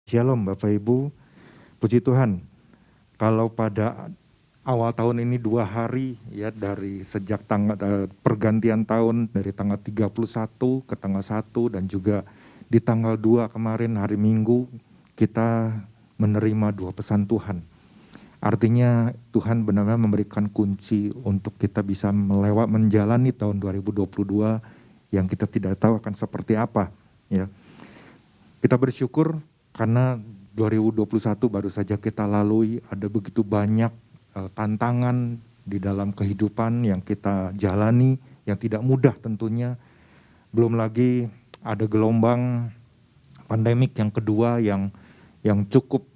Shalom Bapak Ibu, puji Tuhan. Kalau pada awal tahun ini 2 hari ya dari sejak pergantian tahun dari tanggal 31 ke tanggal 1 dan juga di tanggal 2 kemarin hari Minggu kita menerima 2 pesan Tuhan. Artinya Tuhan benar-benar memberikan kunci untuk kita bisa menjalani tahun 2022 yang kita tidak tahu akan seperti apa ya. Kita bersyukur karena 2021 baru saja kita lalui, ada begitu banyak tantangan di dalam kehidupan yang kita jalani, yang tidak mudah tentunya. Belum lagi ada gelombang pandemik yang kedua yang cukup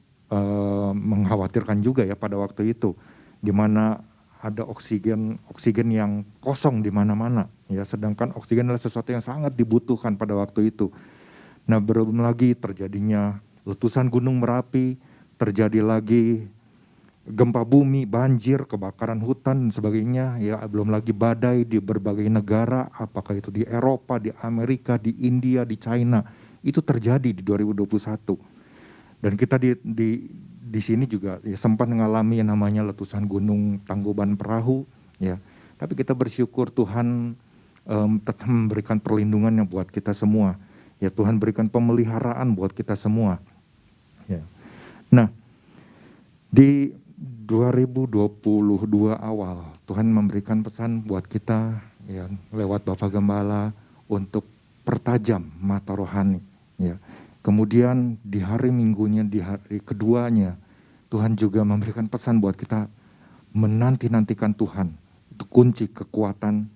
mengkhawatirkan juga ya pada waktu itu, di mana ada oksigen yang kosong di mana-mana ya, sedangkan oksigen adalah sesuatu yang sangat dibutuhkan pada waktu itu. Nah, belum lagi terjadinya letusan gunung Merapi, terjadi lagi gempa bumi, banjir, kebakaran hutan dan sebagainya, ya belum lagi badai di berbagai negara, apakah itu di Eropa, di Amerika, di India, di China, itu terjadi di 2021. Dan kita di sini juga ya, sempat mengalami yang namanya letusan gunung Tangkuban Perahu, ya. Tapi kita bersyukur Tuhan tetap memberikan perlindungan yang buat kita semua. Ya Tuhan berikan pemeliharaan buat kita semua. Ya. Nah, di 2022 awal Tuhan memberikan pesan buat kita ya lewat Bapak Gembala untuk pertajam mata rohani. Ya. Kemudian di hari Minggunya, di hari keduanya Tuhan juga memberikan pesan buat kita menanti-nantikan Tuhan. Itu kunci kekuatan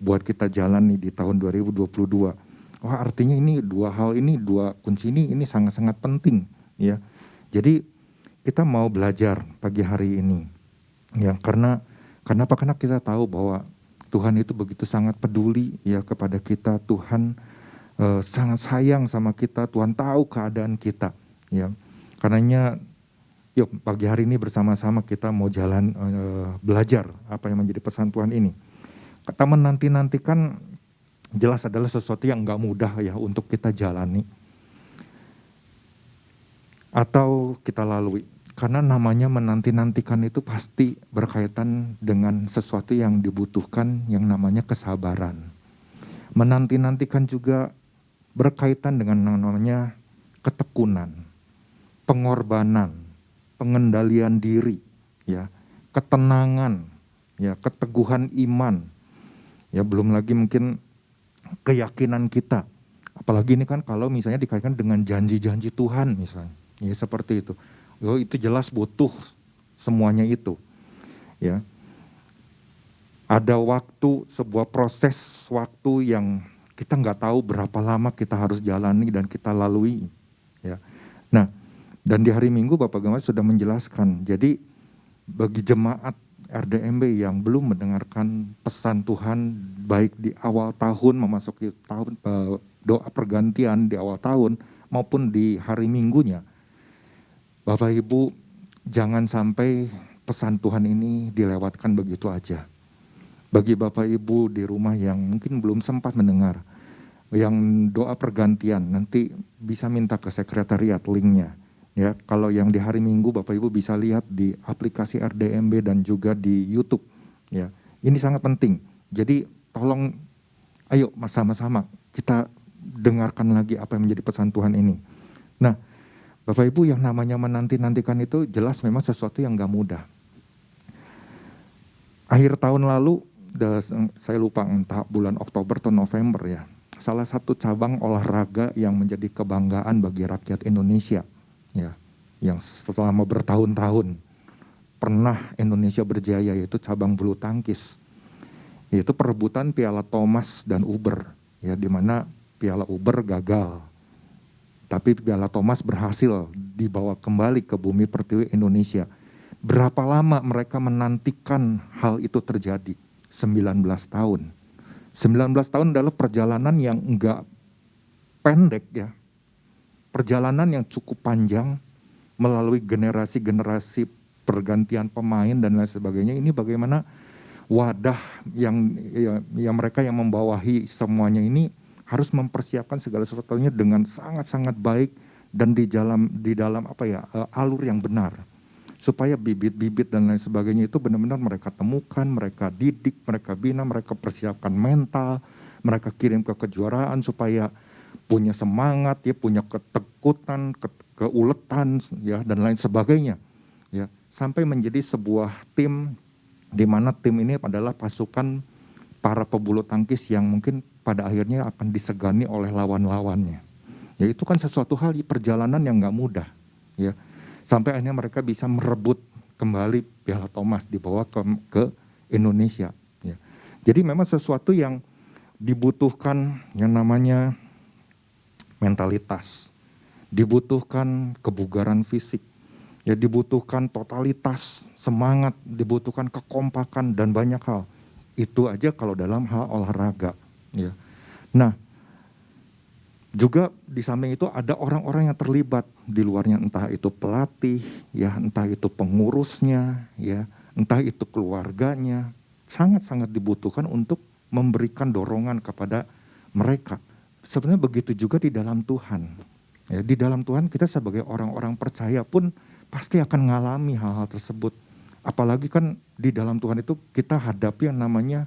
buat kita jalani di tahun 2022. Wah, artinya ini dua kunci ini sangat-sangat penting ya. Jadi kita mau belajar pagi hari ini ya, kenapa kita tahu bahwa Tuhan itu begitu sangat peduli ya kepada kita. Tuhan sangat sayang sama kita, Tuhan tahu keadaan kita ya. Karenanya yuk pagi hari ini bersama-sama kita mau belajar apa yang menjadi pesan Tuhan ini. Kita menanti-nantikan jelas adalah sesuatu yang enggak mudah ya untuk kita jalani atau kita lalui. Karena namanya menanti-nantikan itu pasti berkaitan dengan sesuatu yang dibutuhkan yang namanya kesabaran. Menanti-nantikan juga berkaitan dengan namanya ketekunan, pengorbanan, pengendalian diri, ya, ketenangan, ya, keteguhan iman. Ya belum lagi mungkin keyakinan kita, apalagi ini kan kalau misalnya dikaitkan dengan janji-janji Tuhan misalnya, ya seperti itu. Itu jelas butuh semuanya itu, ya. Ada waktu, sebuah proses waktu yang kita nggak tahu berapa lama kita harus jalani dan kita lalui, ya. Nah, dan di hari Minggu Bapak Gembala sudah menjelaskan. Jadi bagi jemaat RDMB yang belum mendengarkan pesan Tuhan baik di awal tahun memasuki tahun doa pergantian di awal tahun maupun di hari Minggunya, Bapak Ibu jangan sampai pesan Tuhan ini dilewatkan begitu aja. Bagi Bapak Ibu di rumah yang mungkin belum sempat mendengar yang doa pergantian, nanti bisa minta ke sekretariat linknya. Ya, kalau yang di hari Minggu Bapak Ibu bisa lihat di aplikasi RDMB dan juga di YouTube. Ya, ini sangat penting. Jadi tolong, ayo sama-sama kita dengarkan lagi apa yang menjadi pesan Tuhan ini. Nah, Bapak Ibu yang namanya menanti-nantikan itu jelas memang sesuatu yang gak mudah. Akhir tahun lalu, saya lupa entah bulan Oktober atau November ya, salah satu cabang olahraga yang menjadi kebanggaan bagi rakyat Indonesia. Ya, yang selama bertahun-tahun pernah Indonesia berjaya yaitu cabang bulu tangkis, yaitu perebutan Piala Thomas dan Uber, ya di mana Piala Uber gagal, tapi Piala Thomas berhasil dibawa kembali ke bumi pertiwi Indonesia. Berapa lama mereka menantikan hal itu terjadi? 19 tahun. 19 tahun adalah perjalanan yang enggak pendek ya. Perjalanan yang cukup panjang melalui generasi-generasi pergantian pemain dan lain sebagainya. Ini bagaimana wadah yang mereka yang membawahi semuanya ini harus mempersiapkan segala sesuatunya dengan sangat-sangat baik dan di dalam alur yang benar, supaya bibit-bibit dan lain sebagainya itu benar-benar mereka temukan, mereka didik, mereka bina, mereka persiapkan mental, mereka kirim ke kejuaraan supaya punya semangat, ya, punya ketekutan, keuletan, ya, dan lain sebagainya, ya, sampai menjadi sebuah tim di mana tim ini adalah pasukan para pebulu tangkis yang mungkin pada akhirnya akan disegani oleh lawan-lawannya. Ya, itu kan sesuatu hal perjalanan yang nggak mudah, ya. Sampai akhirnya mereka bisa merebut kembali Piala Thomas dibawa ke Indonesia. Ya. Jadi memang sesuatu yang dibutuhkan yang namanya mentalitas, dibutuhkan kebugaran fisik, ya, dibutuhkan totalitas, semangat, dibutuhkan kekompakan dan banyak hal. Itu aja kalau dalam hal olahraga. Ya. Nah, juga di samping itu ada orang-orang yang terlibat di luarnya, entah itu pelatih, ya, entah itu pengurusnya, ya, entah itu keluarganya, sangat-sangat dibutuhkan untuk memberikan dorongan kepada mereka. Sebenarnya begitu juga di dalam Tuhan. Ya, di dalam Tuhan kita sebagai orang-orang percaya pun pasti akan mengalami hal-hal tersebut. Apalagi kan di dalam Tuhan itu kita hadapi yang namanya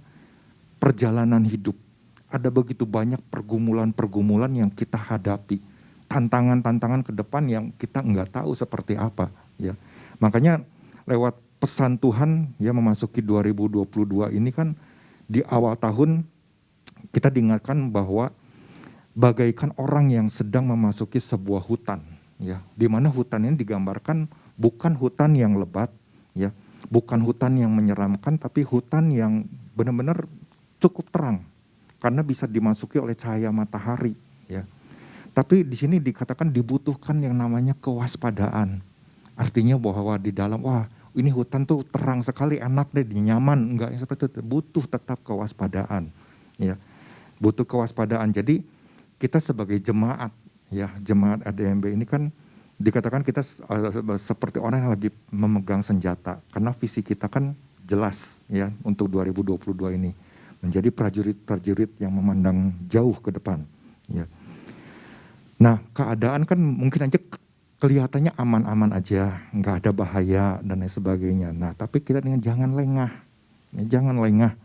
perjalanan hidup. Ada begitu banyak pergumulan-pergumulan yang kita hadapi, tantangan-tantangan ke depan yang kita nggak tahu seperti apa, ya. Makanya lewat pesan Tuhan, ya, memasuki 2022 ini kan di awal tahun kita diingatkan bahwa bagaikan orang yang sedang memasuki sebuah hutan, ya, di mana hutan ini digambarkan bukan hutan yang lebat, ya, bukan hutan yang menyeramkan, tapi hutan yang benar-benar cukup terang. Karena bisa dimasuki oleh cahaya matahari, ya. Tapi di sini dikatakan dibutuhkan yang namanya kewaspadaan. Artinya bahwa di dalam, wah, ini hutan tuh terang sekali, enak deh, nyaman, enggak seperti itu. Butuh tetap kewaspadaan, ya. Butuh kewaspadaan. Jadi kita sebagai jemaat, ya, jemaat ADMB ini kan dikatakan kita seperti orang yang lagi memegang senjata, karena visi kita kan jelas, ya, untuk 2022 ini. Menjadi prajurit-prajurit yang memandang jauh ke depan, ya. Nah, keadaan kan mungkin aja kelihatannya aman-aman aja, nggak ada bahaya dan lain sebagainya. Nah, tapi kita dengan jangan lengah, ya, jangan lengah,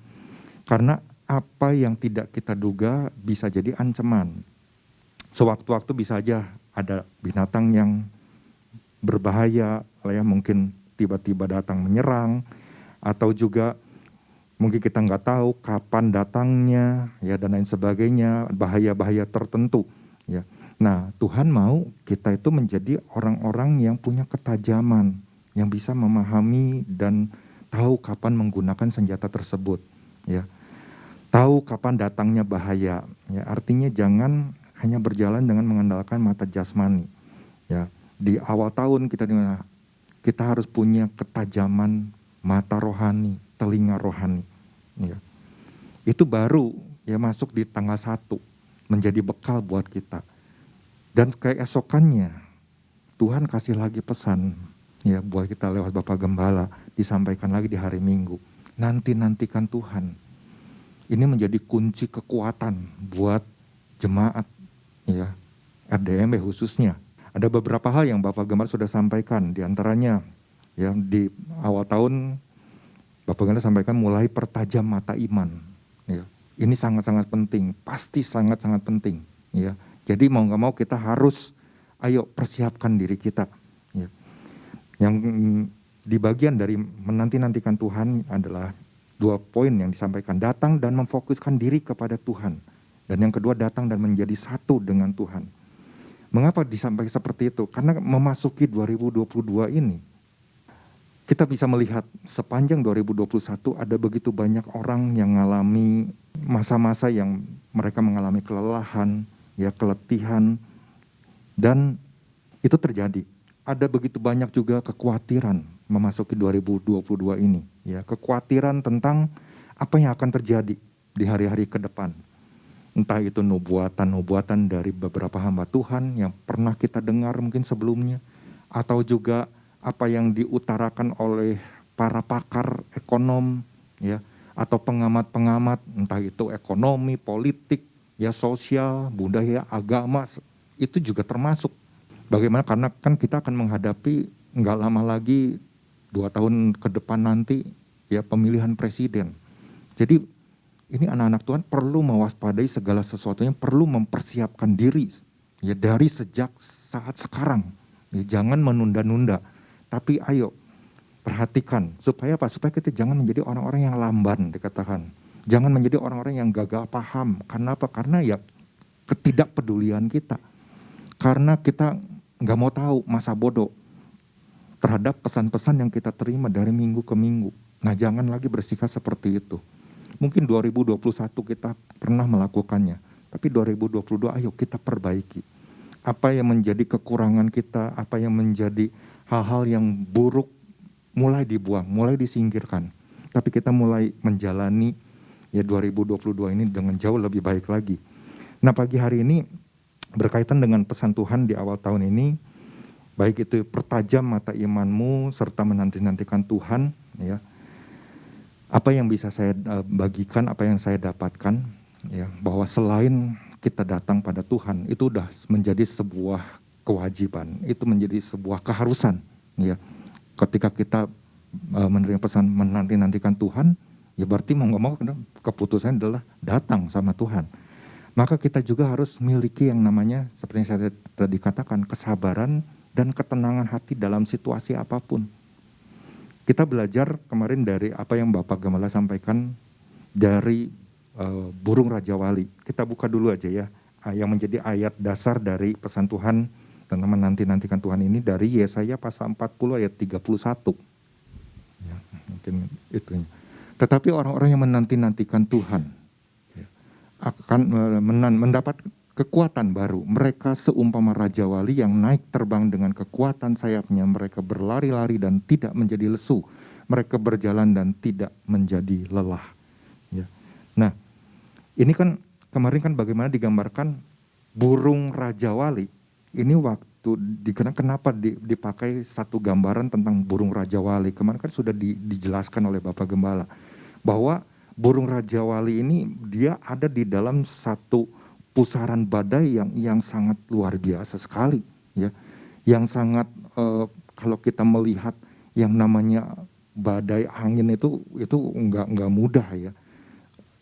karena apa yang tidak kita duga bisa jadi ancaman. Sewaktu-waktu bisa aja ada binatang yang berbahaya, ya, mungkin tiba-tiba datang menyerang, atau juga mungkin kita nggak tahu kapan datangnya, ya, dan lain sebagainya, bahaya-bahaya tertentu, ya. Nah, Tuhan mau kita itu menjadi orang-orang yang punya ketajaman, yang bisa memahami dan tahu kapan menggunakan senjata tersebut, ya. Tahu kapan datangnya bahaya, ya. Artinya jangan hanya berjalan dengan mengandalkan mata jasmani, ya. Di awal tahun kita harus punya ketajaman mata rohani, telinga rohani. Ya. Itu baru, ya, masuk di tanggal 1 menjadi bekal buat kita. Dan keesokannya Tuhan kasih lagi pesan, ya, buat kita lewat Bapak Gembala, disampaikan lagi di hari Minggu. Nantikan Tuhan. Ini menjadi kunci kekuatan buat jemaat, ya, RDMB khususnya. Ada beberapa hal yang Bapak Gembala sudah sampaikan, diantaranya, ya, di awal tahun Bapak Gembala sampaikan mulai pertajam mata iman, ya. Ini sangat-sangat penting, pasti sangat-sangat penting, ya. Jadi mau nggak mau kita harus, ayo persiapkan diri kita, ya. Yang di bagian dari menanti-nantikan Tuhan adalah 2 poin yang disampaikan, datang dan memfokuskan diri kepada Tuhan. Dan yang kedua, datang dan menjadi satu dengan Tuhan. Mengapa disampaikan seperti itu? Karena memasuki 2022 ini, kita bisa melihat sepanjang 2021 ada begitu banyak orang yang mengalami masa-masa yang mereka mengalami kelelahan, ya, keletihan, dan itu terjadi. Ada begitu banyak juga kekhawatiran memasuki 2022 ini, ya, kekhawatiran tentang apa yang akan terjadi di hari-hari ke depan. Entah itu nubuatan-nubuatan dari beberapa hamba Tuhan yang pernah kita dengar mungkin sebelumnya, atau juga apa yang diutarakan oleh para pakar ekonom, ya, atau pengamat-pengamat, entah itu ekonomi, politik, ya, sosial, budaya, agama, itu juga termasuk. Bagaimana, karena kan kita akan menghadapi nggak lama lagi 2 tahun ke depan nanti ya pemilihan presiden. Jadi ini anak-anak Tuhan perlu mewaspadai segala sesuatunya, perlu mempersiapkan diri ya dari sejak saat sekarang. Ya, jangan menunda-nunda, tapi ayo perhatikan supaya apa? Supaya kita jangan menjadi orang-orang yang lamban dikatakan. Jangan menjadi orang-orang yang gagal paham. Karena apa? Karena ya ketidakpedulian kita. Karena kita nggak mau tahu masa bodoh terhadap pesan-pesan yang kita terima dari minggu ke minggu. Nah, jangan lagi bersikap seperti itu. Mungkin 2021 kita pernah melakukannya, tapi 2022 ayo kita perbaiki. Apa yang menjadi kekurangan kita, apa yang menjadi hal-hal yang buruk mulai dibuang, mulai disingkirkan. Tapi kita mulai menjalani ya 2022 ini dengan jauh lebih baik lagi. Nah, pagi hari ini berkaitan dengan pesan Tuhan di awal tahun ini, baik itu pertajam mata imanmu serta menanti-nantikan Tuhan ya. Apa yang bisa saya bagikan, apa yang saya dapatkan ya, bahwa selain kita datang pada Tuhan itu udah menjadi sebuah kewajiban, itu menjadi sebuah keharusan ya. Ketika kita menerima pesan menanti-nantikan Tuhan, ya berarti mau nggak mau keputusan adalah datang sama Tuhan. Maka kita juga harus miliki yang namanya seperti yang saya tadi katakan, kesabaran dan ketenangan hati dalam situasi apapun. Kita belajar kemarin dari apa yang Bapak Gembala sampaikan dari burung Raja Wali. Kita buka dulu aja ya, yang menjadi ayat dasar dari pesan Tuhan tentang menanti-nantikan Tuhan ini dari Yesaya pasal 40 ayat 31. Ya, mungkin itu. Tetapi orang-orang yang menanti-nantikan Tuhan ya, akan mendapat kekuatan baru. Mereka seumpama Raja Wali yang naik terbang dengan kekuatan sayapnya. Mereka berlari-lari dan tidak menjadi lesu. Mereka berjalan dan tidak menjadi lelah. Ya. Nah, ini kan kemarin kan bagaimana digambarkan burung Raja Wali. Ini waktu kenapa dipakai satu gambaran tentang burung Raja Wali. Kemarin kan sudah dijelaskan oleh Bapak Gembala bahwa burung Raja Wali ini dia ada di dalam satu pusaran badai yang sangat luar biasa sekali ya. Yang sangat kalau kita melihat yang namanya badai angin itu enggak mudah ya.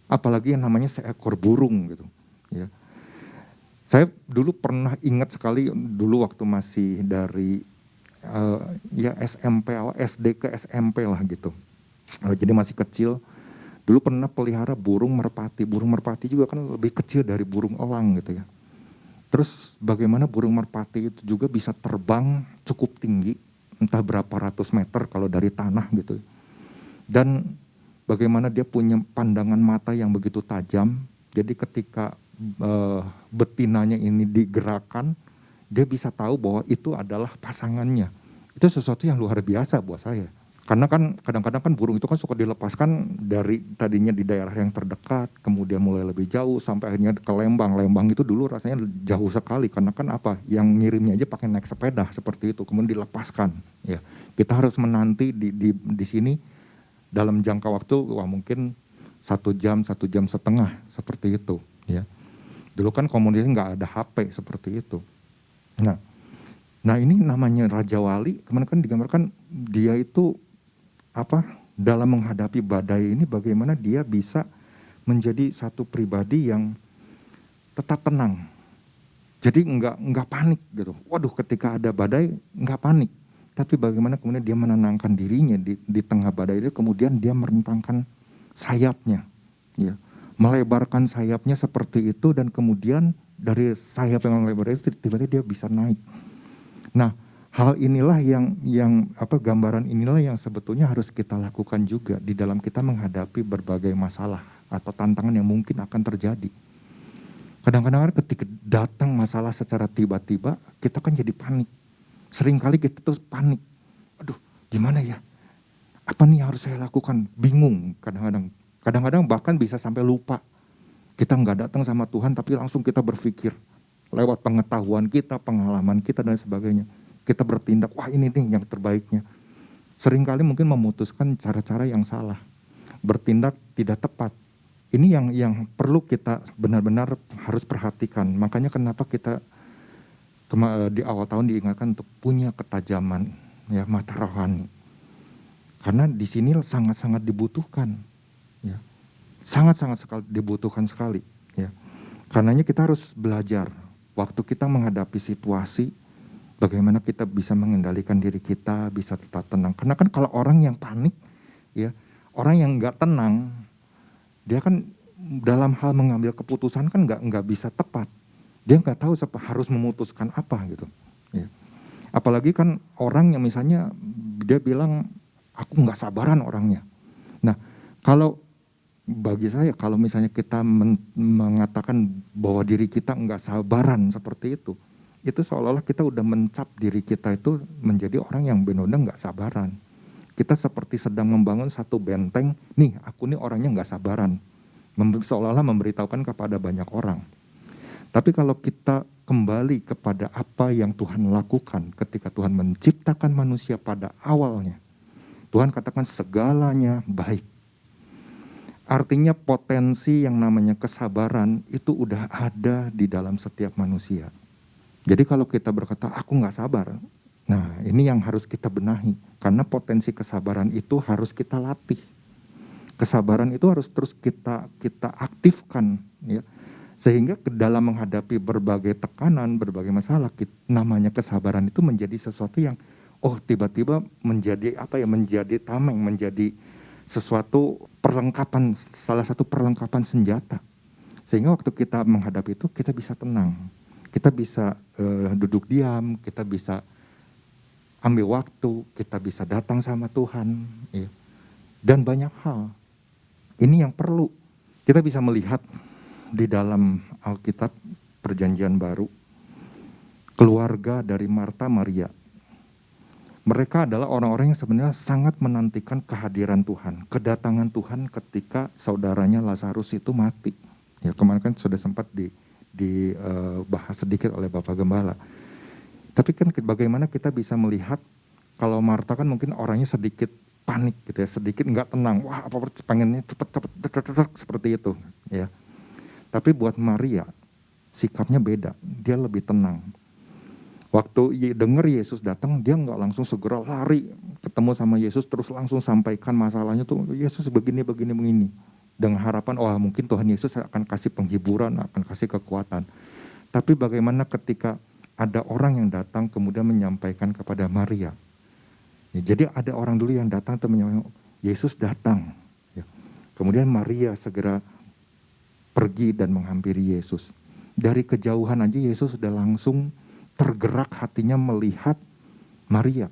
Apalagi yang namanya seekor burung gitu ya. Saya dulu pernah ingat sekali dulu waktu masih dari ya SMP, SD ke SMP lah gitu. Jadi masih kecil. Dulu pernah pelihara burung merpati. Burung merpati juga kan lebih kecil dari burung elang gitu ya. Terus bagaimana burung merpati itu juga bisa terbang cukup tinggi, entah berapa ratus meter kalau dari tanah gitu. Dan bagaimana dia punya pandangan mata yang begitu tajam. Jadi ketika betinanya ini digerakkan, dia bisa tahu bahwa itu adalah pasangannya. Itu sesuatu yang luar biasa buat saya. Karena kan kadang-kadang kan burung itu kan suka dilepaskan dari tadinya di daerah yang terdekat, kemudian mulai lebih jauh sampai akhirnya ke Lembang. Lembang itu dulu rasanya jauh sekali karena kan apa? Yang ngirimnya aja pakai naik sepeda seperti itu, kemudian dilepaskan. Ya, kita harus menanti di sini dalam jangka waktu mungkin 1 jam, 1,5 jam seperti itu. Ya, dulu kan komunikasi nggak ada HP seperti itu. Nah ini namanya Raja Wali. Kemarin kan digambarkan dia itu dalam menghadapi badai ini bagaimana dia bisa menjadi satu pribadi yang tetap tenang. Jadi enggak panik gitu. Waduh, ketika ada badai enggak panik. Tapi bagaimana kemudian dia menenangkan dirinya di tengah badai itu, kemudian dia merentangkan sayapnya. Ya, melebarkan sayapnya seperti itu dan kemudian dari sayap yang lebar itu tiba-tiba dia bisa naik. Nah, hal inilah yang gambaran inilah yang sebetulnya harus kita lakukan juga di dalam kita menghadapi berbagai masalah atau tantangan yang mungkin akan terjadi. Kadang-kadang ketika datang masalah secara tiba-tiba, kita kan jadi panik. Seringkali kita terus panik. Aduh, gimana ya? Apa nih yang harus saya lakukan? Bingung kadang-kadang. Kadang-kadang bahkan bisa sampai lupa. Kita nggak datang sama Tuhan tapi langsung kita berpikir. Lewat pengetahuan kita, pengalaman kita dan sebagainya. Kita bertindak, wah ini nih yang terbaiknya. Seringkali mungkin memutuskan cara-cara yang salah. Bertindak tidak tepat. Ini yang perlu kita benar-benar harus perhatikan. Makanya kenapa kita Di awal tahun diingatkan untuk punya ketajaman ya mata rohani. Karena di sini sangat-sangat dibutuhkan ya. Sangat-sangat sekali dibutuhkan sekali ya. Karenanya kita harus belajar waktu kita menghadapi situasi bagaimana kita bisa mengendalikan diri kita, bisa tetap tenang. Karena kan kalau orang yang panik ya, orang yang nggak tenang, dia kan dalam hal mengambil keputusan kan nggak bisa tepat. Dia nggak tahu harus memutuskan apa gitu. Ya. Apalagi kan orang yang misalnya dia bilang aku nggak sabaran orangnya. Nah kalau bagi saya kalau misalnya kita mengatakan bahwa diri kita nggak sabaran seperti itu seolah-olah kita udah mencap diri kita itu menjadi orang yang benar-benar nggak sabaran. Kita seperti sedang membangun satu benteng, nih aku nih orangnya nggak sabaran. Seolah-olah memberitahukan kepada banyak orang. Tapi kalau kita kembali kepada apa yang Tuhan lakukan ketika Tuhan menciptakan manusia pada awalnya. Tuhan katakan segalanya baik. Artinya potensi yang namanya kesabaran itu udah ada di dalam setiap manusia. Jadi kalau kita berkata aku nggak sabar, nah ini yang harus kita benahi. Karena potensi kesabaran itu harus kita latih. Kesabaran itu harus terus kita aktifkan ya. Sehingga dalam menghadapi berbagai tekanan, berbagai masalah, namanya kesabaran itu menjadi sesuatu yang tiba-tiba menjadi menjadi tameng, menjadi sesuatu perlengkapan, salah satu perlengkapan senjata. Sehingga waktu kita menghadapi itu kita bisa tenang. Kita bisa duduk diam, kita bisa ambil waktu, kita bisa datang sama Tuhan ya. Dan banyak hal. Ini yang perlu. Kita bisa melihat di dalam Alkitab Perjanjian Baru, keluarga dari Marta Maria. Mereka adalah orang-orang yang sebenarnya sangat menantikan kehadiran Tuhan, kedatangan Tuhan ketika saudaranya Lazarus itu mati. Ya, kemarin kan sudah sempat dibahas sedikit oleh Bapak Gembala. Tapi kan bagaimana kita bisa melihat kalau Marta kan mungkin orangnya sedikit panik gitu ya, sedikit nggak tenang. Wah, apa pengennya cepet seperti itu ya. Tapi buat Maria, sikapnya beda. Dia lebih tenang. Waktu dengar Yesus datang, dia nggak langsung segera lari ketemu sama Yesus, terus langsung sampaikan masalahnya tuh, Yesus begini. Dengan harapan, mungkin Tuhan Yesus akan kasih penghiburan, akan kasih kekuatan. Tapi bagaimana ketika ada orang yang datang kemudian menyampaikan kepada Maria. Ya, jadi ada orang dulu yang datang dan menyampaikan, Yesus datang. Ya. Kemudian Maria segera pergi dan menghampiri Yesus. Dari kejauhan aja Yesus sudah langsung tergerak hatinya melihat Maria.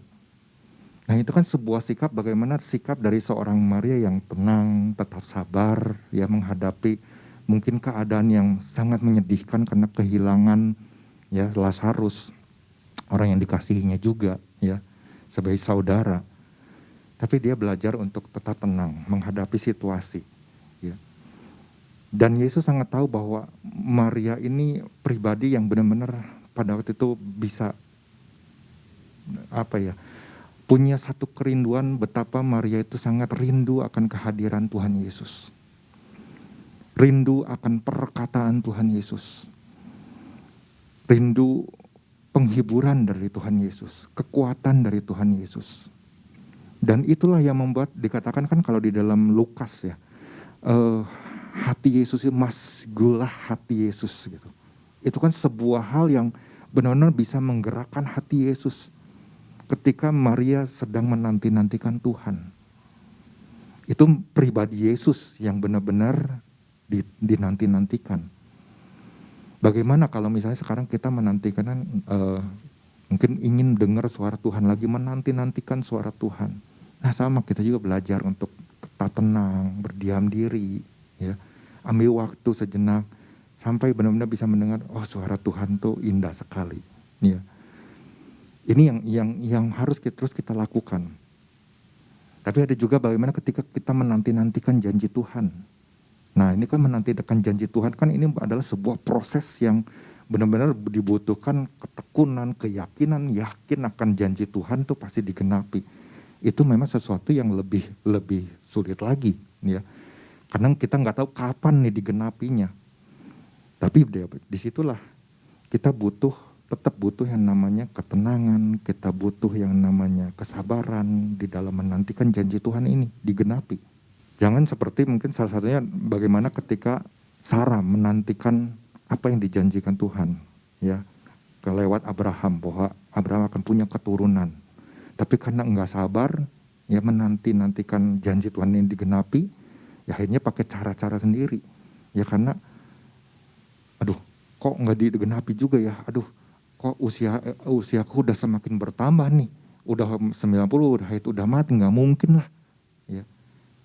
Nah itu kan sebuah sikap, bagaimana sikap dari seorang Maria yang tenang, tetap sabar, ya menghadapi mungkin keadaan yang sangat menyedihkan karena kehilangan ya Lazarus, orang yang dikasihinya juga ya sebagai saudara. Tapi dia belajar untuk tetap tenang menghadapi situasi. Ya. Dan Yesus sangat tahu bahwa Maria ini pribadi yang benar-benar pada waktu itu bisa punya satu kerinduan betapa Maria itu sangat rindu akan kehadiran Tuhan Yesus. Rindu akan perkataan Tuhan Yesus. Rindu penghiburan dari Tuhan Yesus, kekuatan dari Tuhan Yesus. Dan itulah yang membuat dikatakan kan kalau di dalam Lukas ya, hati Yesus itu masgulah hati Yesus gitu. Itu kan sebuah hal yang benar-benar bisa menggerakkan hati Yesus. Ketika Maria sedang menanti-nantikan Tuhan. Itu pribadi Yesus yang benar-benar dinanti-nantikan. Bagaimana kalau misalnya sekarang kita menantikan, mungkin ingin dengar suara Tuhan lagi, menanti-nantikan suara Tuhan. Nah sama, kita juga belajar untuk tetap tenang, berdiam diri, ya, ambil waktu sejenak, sampai benar-benar bisa mendengar, suara Tuhan tuh indah sekali. Ya. Ini yang harus terus kita lakukan. Tapi ada juga bagaimana ketika kita menanti-nantikan janji Tuhan. Nah ini kan menanti-nantikan janji Tuhan kan ini adalah sebuah proses yang benar-benar dibutuhkan ketekunan, keyakinan, yakin akan janji Tuhan tuh pasti digenapi. Itu memang sesuatu yang lebih sulit lagi, ya. Karena kita nggak tahu kapan nih digenapinya. Tapi disitulah kita butuh tetap butuh yang namanya ketenangan, kita butuh yang namanya kesabaran di dalam menantikan janji Tuhan ini digenapi. Jangan seperti mungkin salah satunya bagaimana ketika Sarah menantikan apa yang dijanjikan Tuhan, ya, kelewat Abraham, bahwa Abraham akan punya keturunan. Tapi karena enggak sabar, ya menantikan janji Tuhan ini digenapi, ya akhirnya pakai cara-cara sendiri. Ya karena, aduh, kok enggak digenapi juga ya, aduh, kok usiaku udah semakin bertambah nih, udah 90, udah mati, nggak mungkin lah, ya.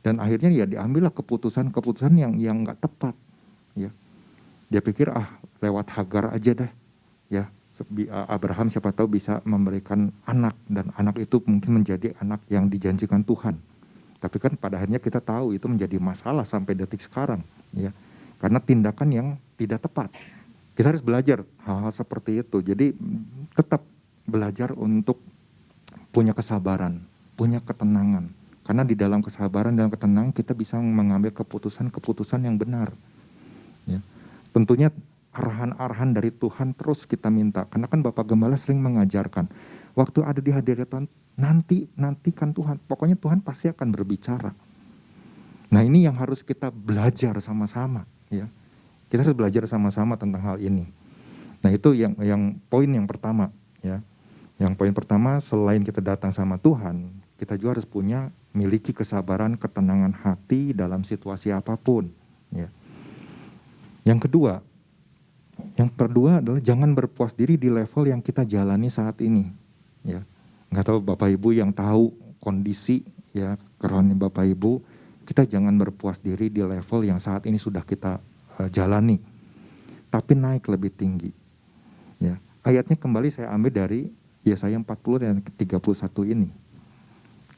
Dan akhirnya ya diambillah keputusan yang nggak tepat, ya. Dia pikir lewat Hagar aja deh, ya. Abraham siapa tahu bisa memberikan anak, dan anak itu mungkin menjadi anak yang dijanjikan Tuhan. Tapi kan pada akhirnya kita tahu itu menjadi masalah sampai detik sekarang, ya. Karena tindakan yang tidak tepat. Kita harus belajar hal-hal seperti itu. Jadi tetap belajar untuk punya kesabaran, punya ketenangan. Karena di dalam kesabaran dan ketenangan kita bisa mengambil keputusan yang benar. Ya. Tentunya arahan-arahan dari Tuhan terus kita minta. Karena kan Bapak Gembala sering mengajarkan, waktu ada di hadirat Tuhan, nantikan Tuhan. Pokoknya Tuhan pasti akan berbicara. Nah ini yang harus kita belajar sama-sama, ya. Kita harus belajar sama-sama tentang hal ini. Nah itu yang poin yang pertama, ya. Yang poin pertama, selain kita datang sama Tuhan, kita juga harus miliki kesabaran, ketenangan hati dalam situasi apapun, ya. Yang kedua adalah jangan berpuas diri di level yang kita jalani saat ini, ya. Nggak tahu Bapak Ibu yang tahu kondisi, ya, kerohanian Bapak Ibu, kita jangan berpuas diri di level yang saat ini sudah kita jalani, tapi naik lebih tinggi, ya. Ayatnya kembali saya ambil dari Yesaya 40 dan 31 ini.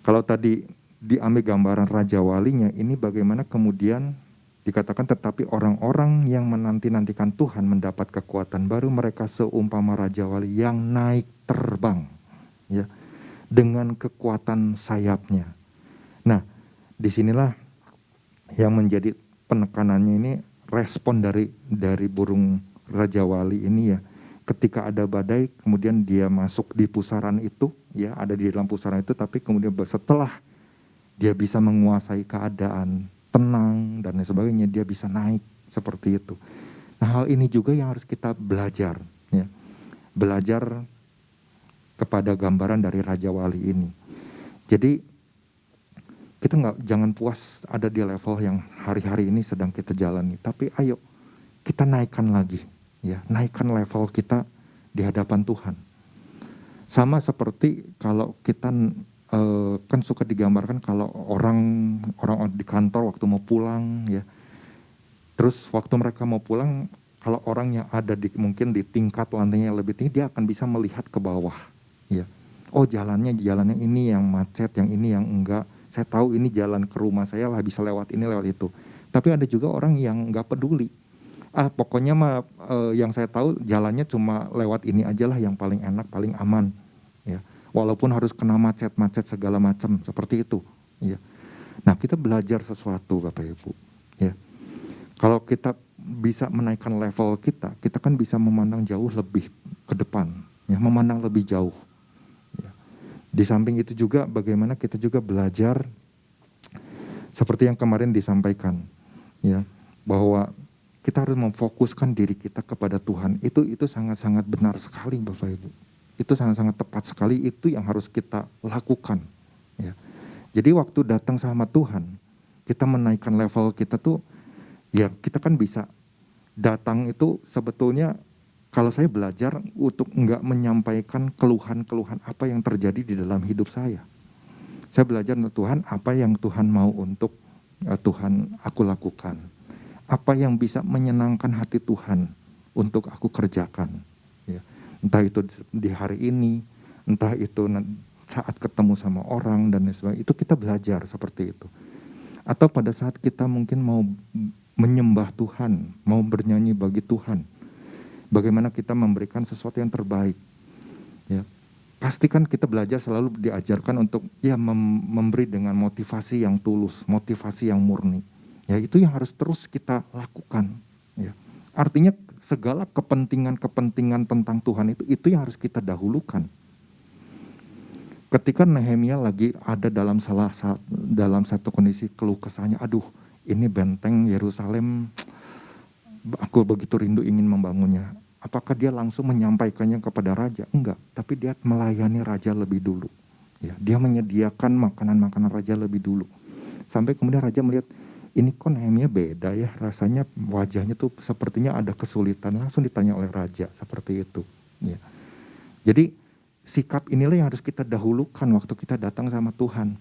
Kalau tadi diambil gambaran Raja Walinya, ini bagaimana kemudian dikatakan, tetapi orang-orang yang menanti-nantikan Tuhan mendapat kekuatan baru, mereka seumpama Raja Wali yang naik terbang, ya, dengan kekuatan sayapnya. Nah, disinilah yang menjadi penekanannya ini, respon dari burung Raja Wali ini, ya. Ketika ada badai, kemudian dia masuk di pusaran itu, ya, ada di dalam pusaran itu, tapi kemudian setelah dia bisa menguasai keadaan, tenang dan lain sebagainya, dia bisa naik seperti itu. Nah, hal ini juga yang harus kita belajar, ya. Belajar kepada gambaran dari Raja Wali ini. Jadi kita jangan puas ada di level yang hari-hari ini sedang kita jalani, tapi ayo kita naikkan lagi, ya, naikkan level kita di hadapan Tuhan. Sama seperti kalau kita kan suka digambarkan kalau orang di kantor waktu mau pulang, ya, terus waktu mereka mau pulang, kalau orang yang ada mungkin di tingkat lantainya yang lebih tinggi, dia akan bisa melihat ke bawah, ya. Oh jalannya ini yang macet, yang ini yang enggak. Saya tahu ini jalan ke rumah saya lah, bisa lewat ini lewat itu. Tapi ada juga orang yang nggak peduli. Pokoknya yang saya tahu jalannya cuma lewat ini aja lah yang paling enak, paling aman, ya. Walaupun harus kena macet segala macam seperti itu, ya. Nah kita belajar sesuatu Bapak Ibu, ya. Kalau kita bisa menaikkan level kita kan bisa memandang jauh lebih ke depan, ya, memandang lebih jauh. Di samping itu juga bagaimana kita juga belajar seperti yang kemarin disampaikan, ya, bahwa kita harus memfokuskan diri kita kepada Tuhan. Itu sangat-sangat benar sekali Bapak Ibu. Itu sangat-sangat tepat sekali, itu yang harus kita lakukan, ya. Jadi waktu datang sama Tuhan, kita menaikkan level kita tuh, ya kita kan bisa datang itu sebetulnya. Kalau saya belajar untuk enggak menyampaikan keluhan-keluhan apa yang terjadi di dalam hidup saya. Saya belajar Tuhan, apa yang Tuhan mau untuk Tuhan aku lakukan. Apa yang bisa menyenangkan hati Tuhan untuk aku kerjakan. Ya. Entah itu di hari ini, entah itu saat ketemu sama orang dan sebagainya. Itu kita belajar seperti itu. Atau pada saat kita mungkin mau menyembah Tuhan, mau bernyanyi bagi Tuhan. Bagaimana kita memberikan sesuatu yang terbaik, ya. Pastikan kita belajar selalu diajarkan untuk, ya, memberi dengan motivasi yang tulus, motivasi yang murni, ya. Itu yang harus terus kita lakukan, ya. Artinya segala kepentingan tentang Tuhan itu yang harus kita dahulukan. Ketika Nehemia lagi ada dalam satu kondisi keluh kesahnya, aduh ini benteng Yerusalem, aku begitu rindu ingin membangunnya. Apakah dia langsung menyampaikannya kepada raja? Enggak, tapi dia melayani raja lebih dulu. Ya, dia menyediakan makanan-makanan raja lebih dulu. Sampai kemudian raja melihat, ini kok Nehemia beda ya, rasanya wajahnya tuh sepertinya ada kesulitan. Langsung ditanya oleh raja seperti itu. Ya. Jadi sikap inilah yang harus kita dahulukan waktu kita datang sama Tuhan.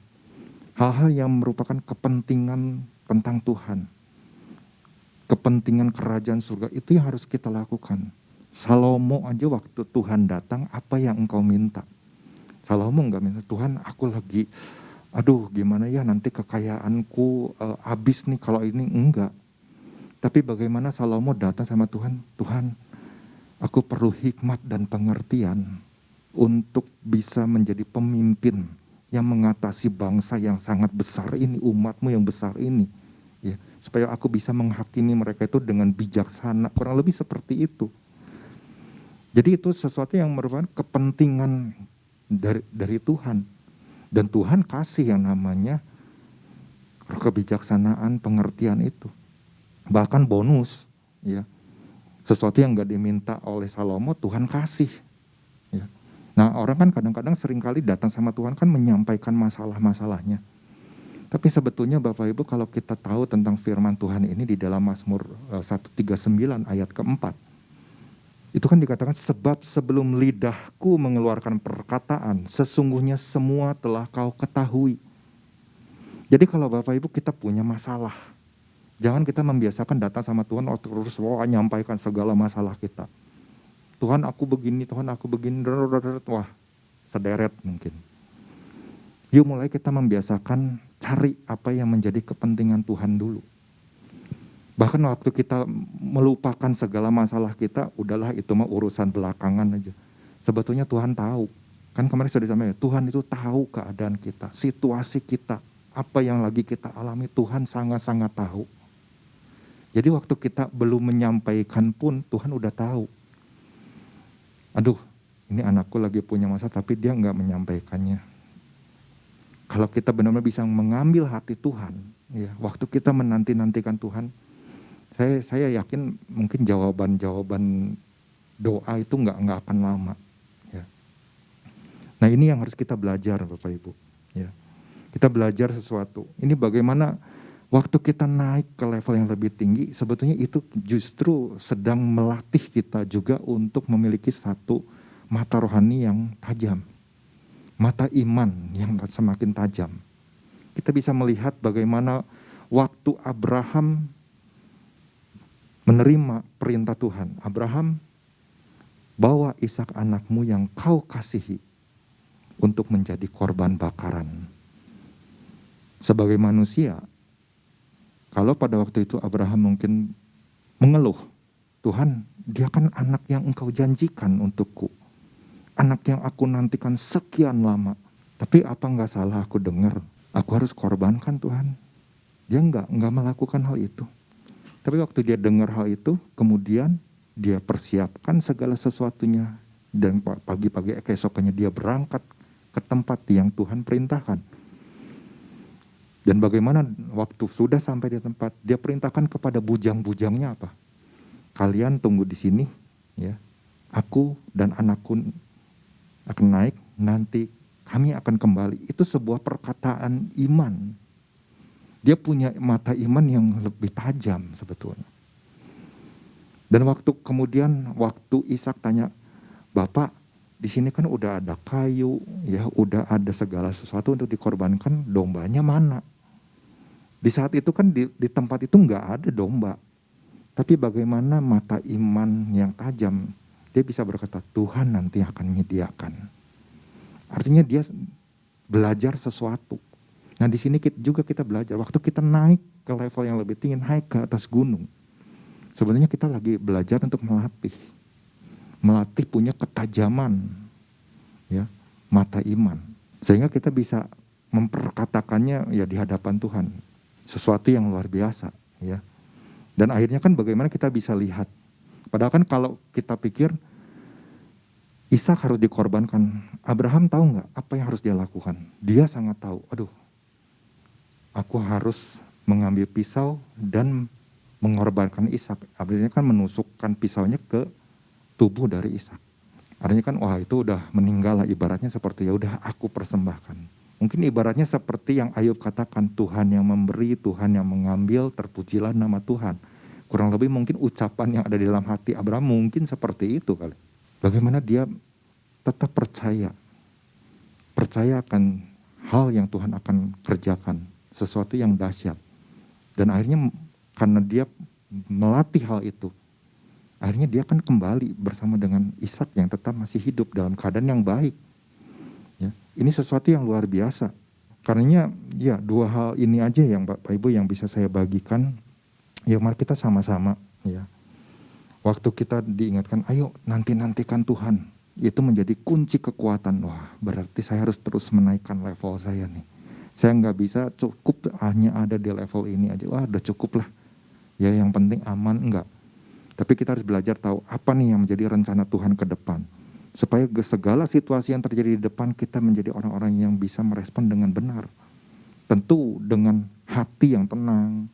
Hal-hal yang merupakan kepentingan tentang Tuhan. Kepentingan kerajaan surga itu yang harus kita lakukan. Salomo aja waktu Tuhan datang, apa yang engkau minta? Salomo enggak minta, Tuhan aku lagi, aduh gimana ya nanti kekayaanku habis nih kalau ini, enggak. Tapi bagaimana Salomo datang sama Tuhan, Tuhan aku perlu hikmat dan pengertian untuk bisa menjadi pemimpin yang mengatasi bangsa yang sangat besar ini, umatmu yang besar ini. Ya, supaya aku bisa menghakimi mereka itu dengan bijaksana, kurang lebih seperti itu. Jadi itu sesuatu yang merupakan kepentingan dari Tuhan. Dan Tuhan kasih yang namanya kebijaksanaan, pengertian itu. Bahkan bonus, ya, sesuatu yang gak diminta oleh Salomo, Tuhan kasih. Ya. Nah orang kan kadang-kadang seringkali datang sama Tuhan kan menyampaikan masalah-masalahnya. Tapi sebetulnya Bapak Ibu kalau kita tahu tentang firman Tuhan ini di dalam Mazmur 139 ayat keempat. Itu kan dikatakan sebab sebelum lidahku mengeluarkan perkataan sesungguhnya semua telah kau ketahui. Jadi kalau Bapak Ibu kita punya masalah. Jangan kita membiasakan datang sama Tuhan terus nyampaikan segala masalah kita. Tuhan aku begini, wah sederet mungkin. Yuk mulai kita membiasakan cari apa yang menjadi kepentingan Tuhan dulu. Bahkan waktu kita melupakan segala masalah kita, udahlah itu mah urusan belakangan aja. Sebetulnya Tuhan tahu. Kan kemarin sudah disampaikan, Tuhan itu tahu keadaan kita, situasi kita, apa yang lagi kita alami, Tuhan sangat-sangat tahu. Jadi waktu kita belum menyampaikan pun Tuhan udah tahu. Aduh, ini anakku lagi punya masalah tapi dia nggak menyampaikannya. Kalau kita benar-benar bisa mengambil hati Tuhan, ya, waktu kita menanti-nantikan Tuhan, saya yakin mungkin jawaban doa itu nggak akan lama. Ya. Nah ini yang harus kita belajar Bapak Ibu. Ya. Kita belajar sesuatu. Ini bagaimana waktu kita naik ke level yang lebih tinggi, sebetulnya itu justru sedang melatih kita juga untuk memiliki satu mata rohani yang tajam. Mata iman yang semakin tajam. Kita bisa melihat bagaimana waktu Abraham menerima perintah Tuhan. Abraham, bawa Ishak anakmu yang kau kasihi untuk menjadi korban bakaran. Sebagai manusia, kalau pada waktu itu Abraham mungkin mengeluh, Tuhan, dia kan anak yang engkau janjikan untukku. Anak yang aku nantikan sekian lama. Tapi apa enggak salah aku dengar, aku harus korbankan Tuhan. Dia enggak melakukan hal itu. Tapi waktu dia dengar hal itu, kemudian dia persiapkan segala sesuatunya. Dan pagi-pagi keesokannya dia berangkat ke tempat yang Tuhan perintahkan. Dan bagaimana waktu sudah sampai di tempat, dia perintahkan kepada bujang-bujangnya apa? Kalian tunggu di sini, ya. Aku dan anakku akan naik, nanti kami akan kembali. Itu sebuah perkataan iman. Dia punya mata iman yang lebih tajam sebetulnya. Dan waktu Ishak tanya, Bapak, di sini kan udah ada kayu, ya, udah ada segala sesuatu untuk dikorbankan, dombanya mana? Di saat itu kan di tempat itu nggak ada domba. Tapi bagaimana mata iman yang tajam, dia bisa berkata, Tuhan nanti akan menyediakan. Artinya dia belajar sesuatu. Nah di sini kita belajar, waktu kita naik ke level yang lebih tinggi, naik ke atas gunung. Sebenarnya kita lagi belajar untuk melatih punya ketajaman, ya, mata iman. Sehingga kita bisa memperkatakannya ya di hadapan Tuhan. Sesuatu yang luar biasa, ya. Dan akhirnya kan bagaimana kita bisa lihat Padahal kan kalau kita pikir Ishak harus dikorbankan, Abraham tahu nggak apa yang harus dia lakukan? Dia sangat tahu, aduh, aku harus mengambil pisau dan mengorbankan Ishak. Artinya kan menusukkan pisaunya ke tubuh dari Ishak. Artinya kan wah itu udah meninggal lah, ibaratnya seperti ya udah aku persembahkan. Mungkin ibaratnya seperti yang Ayub katakan, Tuhan yang memberi, Tuhan yang mengambil, terpujilah nama Tuhan. Kurang lebih mungkin ucapan yang ada di dalam hati Abraham mungkin seperti itu kali. Bagaimana dia tetap percaya akan hal yang Tuhan akan kerjakan, sesuatu yang dahsyat. Dan akhirnya karena dia melatih hal itu, akhirnya dia akan kembali bersama dengan Ishak yang tetap masih hidup dalam keadaan yang baik. Ya, ini sesuatu yang luar biasa. Karenanya ya dua hal ini aja yang Bapak Ibu yang bisa saya bagikan. Ya mari kita sama-sama ya. Waktu kita diingatkan, ayo nantikan Tuhan. Itu menjadi kunci kekuatan. Wah, berarti saya harus terus menaikkan level saya nih. Saya nggak bisa cukup hanya ada di level ini aja. Wah, udah cukup lah. Ya, yang penting aman, enggak. Tapi kita harus belajar tahu apa nih yang menjadi rencana Tuhan ke depan. Supaya segala situasi yang terjadi di depan kita menjadi orang-orang yang bisa merespon dengan benar. Tentu dengan hati yang tenang,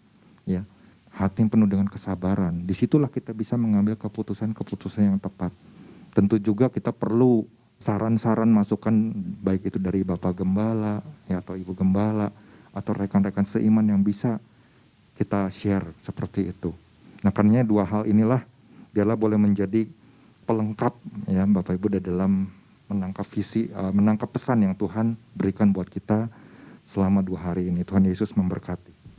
ya. Hati yang penuh dengan kesabaran. Disitulah kita bisa mengambil keputusan-keputusan yang tepat. Tentu juga kita perlu saran-saran masukan baik itu dari Bapak Gembala ya, atau Ibu Gembala atau rekan-rekan seiman yang bisa kita share seperti itu. Nah karenanya dua hal inilah biarlah boleh menjadi pelengkap ya Bapak Ibu dalam menangkap menangkap pesan yang Tuhan berikan buat kita selama 2 hari ini. Tuhan Yesus memberkati.